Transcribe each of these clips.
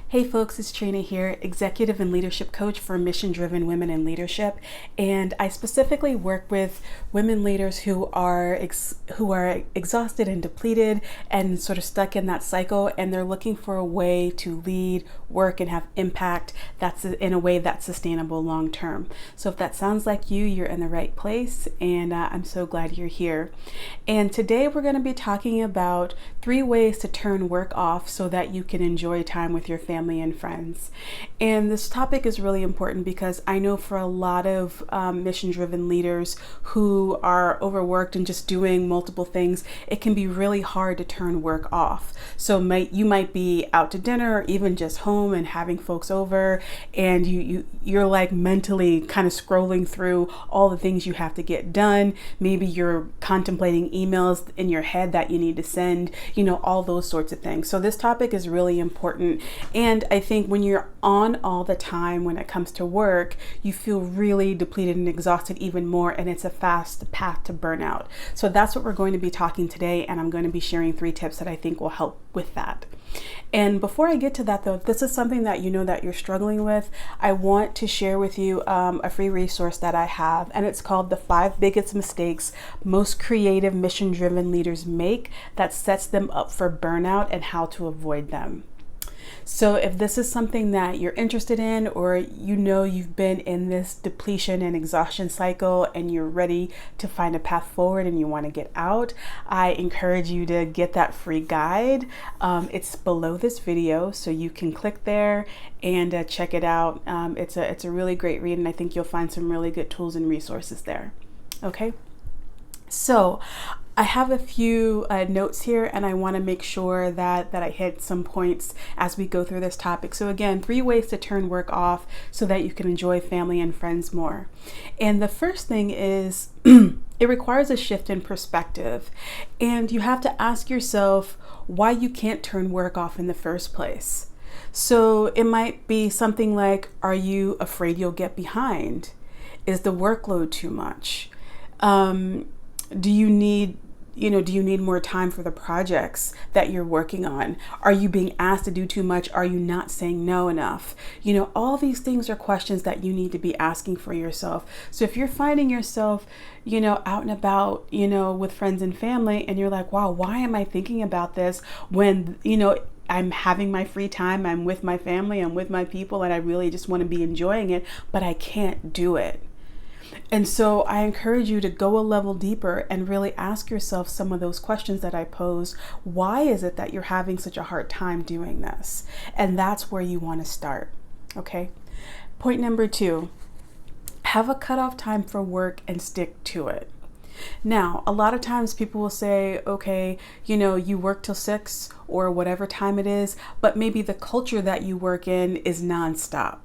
Hey folks, it's Trina here, executive and leadership coach for Mission Driven Women in Leadership, and I specifically work with women leaders who are exhausted and depleted and sort of stuck in that cycle, and they're looking for a way to lead, work, and have impact that's in a way that's sustainable long term. So if that sounds like you're in the right place, and I'm so glad you're here. And today we're going to be talking about 3 ways to turn work off so that you can enjoy time with your family and friends. And this topic is really important because I know for a lot of mission-driven leaders who are overworked and just doing multiple things, it can be really hard to turn work off. So you might be out to dinner or even just home and having folks over, and you're like mentally kind of scrolling through all the things you have to get done. Maybe you're contemplating emails in your head that you need to send, all those sorts of things. So this topic is really important. And I think when you're on all the time when it comes to work, you feel really depleted and exhausted even more, and it's a fast path to burnout. So that's what we're going to be talking today, and I'm going to be sharing 3 tips that I think will help with that. And before I get to that though, if this is something that you know that you're struggling with, I want to share with you a free resource that I have, and it's called The 5 Biggest Mistakes Most Creative Mission-Driven Leaders Make That Sets Them Up for Burnout and How to Avoid Them. So if this is something that you're interested in, or you've been in this depletion and exhaustion cycle and you're ready to find a path forward and you want to get out, I encourage you to get that free guide. It's below this video, so you can click there and check it out. It's a really great read, and I think you'll find some really good tools and resources there. Okay, so I have a few notes here, and I want to make sure that I hit some points as we go through this topic. So again, 3 ways to turn work off so that you can enjoy family and friends more. And the first thing is it requires a shift in perspective, and you have to ask yourself why you can't turn work off in the first place. So it might be something like, are you afraid you'll get behind? Is the workload too much? Do you need more time for the projects that you're working on? Are you being asked to do too much? Are you not saying no enough? All these things are questions that you need to be asking for yourself. So if you're finding yourself, out and about, with friends and family, and you're like, wow, why am I thinking about this when, I'm having my free time, I'm with my family, I'm with my people, and I really just want to be enjoying it, but I can't do it. And so I encourage you to go a level deeper and really ask yourself some of those questions that I posed. Why is it that you're having such a hard time doing this? And that's where you want to start. Okay. Point number 2, have a cutoff time for work and stick to it. Now, a lot of times people will say, okay, you work till 6 or whatever time it is, but maybe the culture that you work in is nonstop.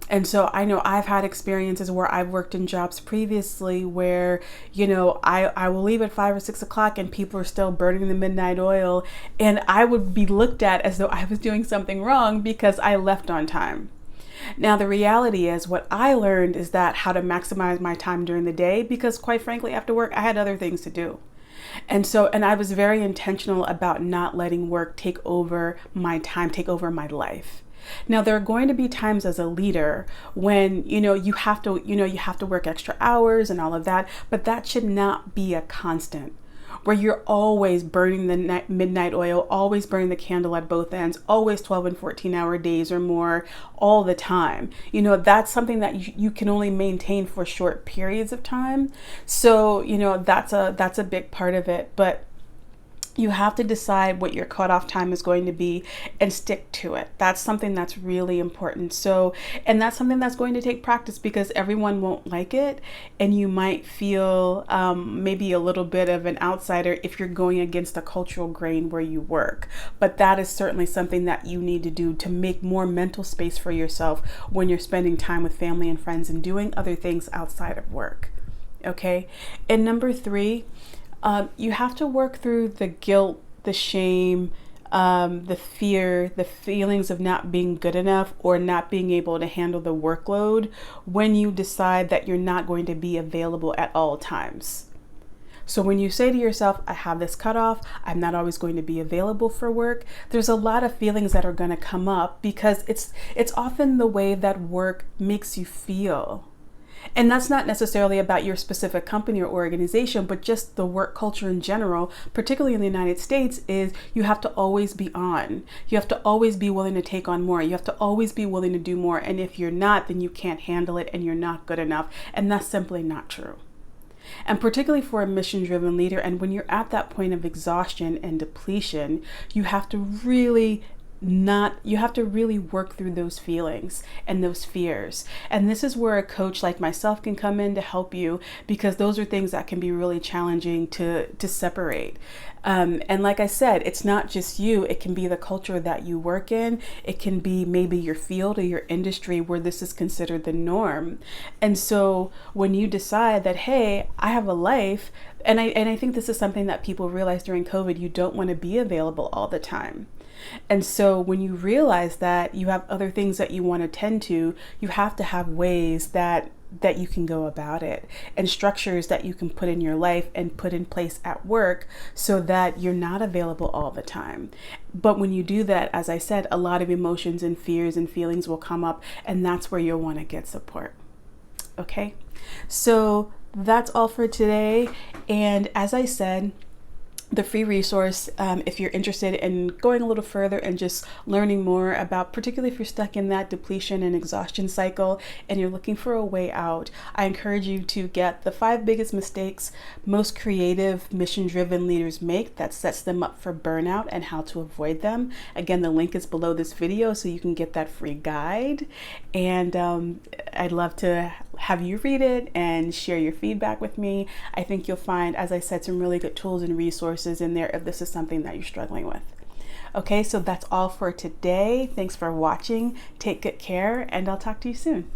And so I know I've had experiences where I've worked in jobs previously where, I will leave at 5 or 6 o'clock and people are still burning the midnight oil, and I would be looked at as though I was doing something wrong because I left on time. Now, the reality is what I learned is that how to maximize my time during the day, because quite frankly, after work, I had other things to do. And I was very intentional about not letting work take over my time, take over my life. Now, there are going to be times as a leader when, you have to work extra hours and all of that, but that should not be a constant where you're always burning the midnight oil, always burning the candle at both ends, always 12 and 14-hour days or more all the time. That's something that you can only maintain for short periods of time. So, that's a big part of it. But you have to decide what your cutoff time is going to be and stick to it. That's something that's really important. So, and that's something that's going to take practice because everyone won't like it. And you might feel maybe a little bit of an outsider if you're going against the cultural grain where you work. But that is certainly something that you need to do to make more mental space for yourself when you're spending time with family and friends and doing other things outside of work. Okay. And number 3, you have to work through the guilt, the shame, the fear, the feelings of not being good enough or not being able to handle the workload when you decide that you're not going to be available at all times. So when you say to yourself, I have this cutoff, I'm not always going to be available for work, there's a lot of feelings that are going to come up because it's often the way that work makes you feel. And that's not necessarily about your specific company or organization, but just the work culture in general, particularly in the United States, is you have to always be on. You have to always be willing to take on more. You have to always be willing to do more. And if you're not, then you can't handle it and you're not good enough. And that's simply not true. And particularly for a mission-driven leader, and when you're at that point of exhaustion and depletion, you have to really work through those feelings and those fears. And this is where a coach like myself can come in to help you, because those are things that can be really challenging to separate. And like I said, it's not just you, it can be the culture that you work in. It can be maybe your field or your industry where this is considered the norm. And so when you decide that, hey, I have a life, and I think this is something that people realize during COVID, you don't want to be available all the time. And so when you realize that you have other things that you want to tend to, you have to have ways that you can go about it, and structures that you can put in your life and put in place at work so that you're not available all the time. But when you do that, as I said, a lot of emotions and fears and feelings will come up, and that's where you'll want to get support. Okay, so that's all for today. And as I said, the free resource, if you're interested in going a little further and just learning more about, particularly if you're stuck in that depletion and exhaustion cycle and you're looking for a way out, I encourage you to get the 5 biggest mistakes most creative, mission-driven leaders make that sets them up for burnout and how to avoid them. Again, the link is below this video so you can get that free guide. And I'd love to have you read it and share your feedback with me. I think you'll find, as I said, some really good tools and resources in there if this is something that you're struggling with. Okay, so that's all for today. Thanks for watching. Take good care, and I'll talk to you soon.